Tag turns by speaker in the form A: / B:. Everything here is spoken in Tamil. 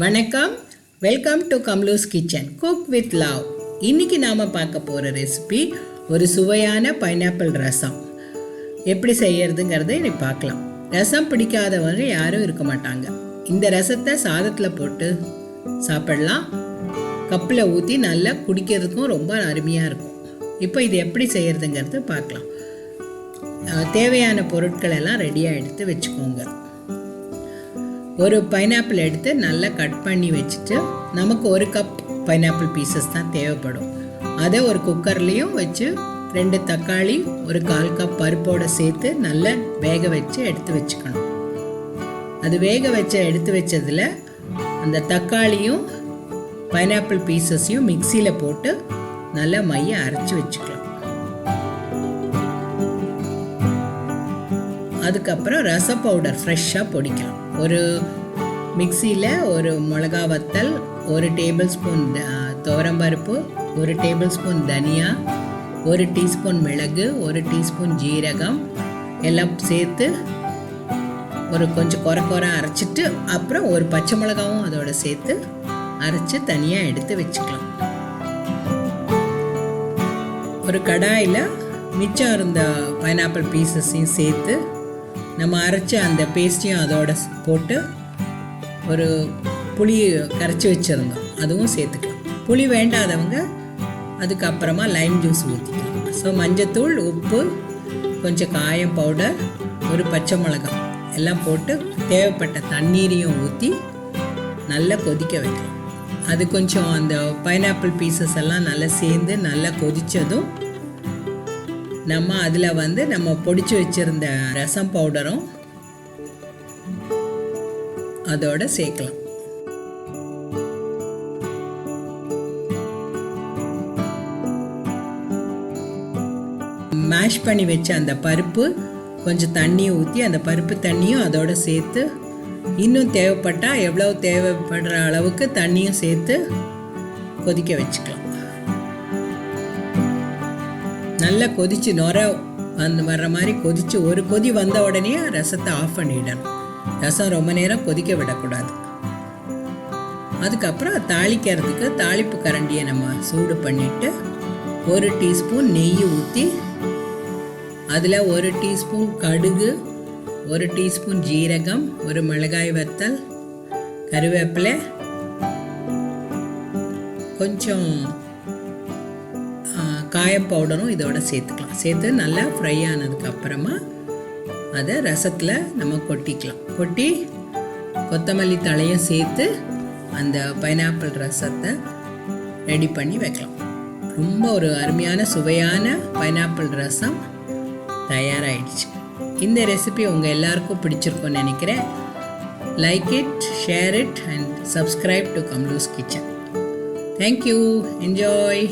A: வணக்கம், welcome to Kamloos kitchen cook with love. இன்னைக்கு நாம் பார்க்க போகிற ரெசிபி ஒரு சுவையான பைனாப்பிள் ரசம். எப்படி செய்யறதுங்கிறத இன்னைக்கு பார்க்கலாம். ரசம் பிடிக்காதவங்க யாரும் இருக்க மாட்டாங்க. இந்த ரசத்தை சாதத்தில் போட்டு சாப்பிடலாம். கப்பில் ஊற்றி நல்லா குடிக்கிறதுக்கும் ரொம்ப அருமையாக இருக்கும். இப்போ இது எப்படி செய்யறதுங்கிறது பார்க்கலாம். தேவையான பொருட்கள் எல்லாம் ரெடியாக எடுத்து வச்சுக்கோங்க. ஒரு பைனாப்பிள் எடுத்து நல்லா கட் பண்ணி வச்சுட்டு, நமக்கு ஒரு கப் பைனாப்பிள் பீசஸ் தான் தேவைப்படும். அதை ஒரு குக்கர்லேயும் வச்சு 2 தக்காளி, ஒரு 1/4 கப் பருப்போடு சேர்த்து நல்லா வேக வச்சு எடுத்து வச்சுக்கணும். அது வேக எடுத்து வச்சதில் அந்த தக்காளியும் பைனாப்பிள் பீசஸையும் மிக்சியில் போட்டு நல்லா மைய அரைச்சி வச்சுக்கலாம். அதுக்கப்புறம் ரச பவுடர் ஃப்ரெஷ்ஷாக பொடிக்கலாம். ஒரு மிக்சியில் ஒரு மிளகா வத்தல், 1 டேபிள் ஸ்பூன் துவரம் பருப்பு, 1 டேபிள் ஸ்பூன் தனியா, 1 டீஸ்பூன் மிளகு, 1 டீஸ்பூன் ஜீரகம் எல்லாம் சேர்த்து கொஞ்சம் குறை அரைச்சிட்டு, அப்புறம் ஒரு பச்சை மிளகாவும் அதோட சேர்த்து அரைச்சி தனியாக எடுத்து வச்சுக்கலாம். ஒரு கடாயில் மிச்சம் இருந்த பைனாப்பிள் பீசஸையும் சேர்த்து நம்ம அரைச்ச அந்த பேஸ்ட்டையும் அதோட போட்டு ஒரு புளி கரைச்சி வச்சுருந்தோம், அதுவும் சேர்த்துக்கலாம். புளி வேண்டாதவங்க அதுக்கப்புறமா லைம் ஜூஸ் ஊற்றிக்கலாம். ஸோ மஞ்சத்தூள், உப்பு, கொஞ்சம் காயம் பவுடர், ஒரு பச்சை மிளகாய் எல்லாம் போட்டு தேவைப்பட்ட தண்ணீரையும் ஊற்றி நல்லா கொதிக்க வைக்கலாம். அது கொஞ்சம் அந்த பைனாப்பிள் பீசஸ் எல்லாம் நல்லா சேர்ந்து நல்லா கொதித்ததும் நம்ம அதில் நம்ம பொடிச்சு வச்சிருந்த ரசம் பவுடரும் அதோட சேர்க்கலாம். மேஷ் பண்ணி வச்ச அந்த பருப்பு கொஞ்சம் தண்ணி ஊற்றி அந்த பருப்பு தண்ணியும் அதோட சேர்த்து, இன்னும் தேவைப்பட்டால் எவ்வளோ தேவைப்படுற அளவுக்கு தண்ணியும் சேர்த்து கொதிக்க வச்சுக்கலாம். நல்லா கொதிச்சு நுர வர்ற மாதிரி கொதிச்சு ஒரு கொதி வந்த உடனே ரசத்தை ஆஃப் பண்ணிடணும். ரசம் ரொம்ப நேரம் கொதிக்க விடக்கூடாது. அதுக்கப்புறம் தாளிக்கிறதுக்கு தாளிப்பு கரண்டியை நம்ம சூடு பண்ணிட்டு 1 டீஸ்பூன் நெய் ஊற்றி அதில் 1 டீஸ்பூன் கடுகு, 1 டீஸ்பூன் ஜீரகம், 1 மிளகாய் வத்தல், கருவேப்பிலை, கொஞ்சம் காயம் பவுடரும் இதோட சேர்த்துக்கலாம். சேர்த்து நல்லா ஃப்ரை ஆனதுக்கப்புறமா அதை ரசத்தில் நம்ம கொட்டிக்கலாம். கொட்டி கொத்தமல்லி தழையும் சேர்த்து அந்த பைனாப்பிள் ரசத்தை ரெடி பண்ணி வைக்கலாம். ரொம்ப ஒரு அருமையான சுவையான பைனாப்பிள் ரசம் தயாராகிடுச்சு. இந்த ரெசிபி உங்கள் எல்லாருக்கும் பிடிச்சிருக்கும்னு நினைக்கிறேன். Like it, share it and subscribe to Kamloos kitchen. Thank you. Enjoy.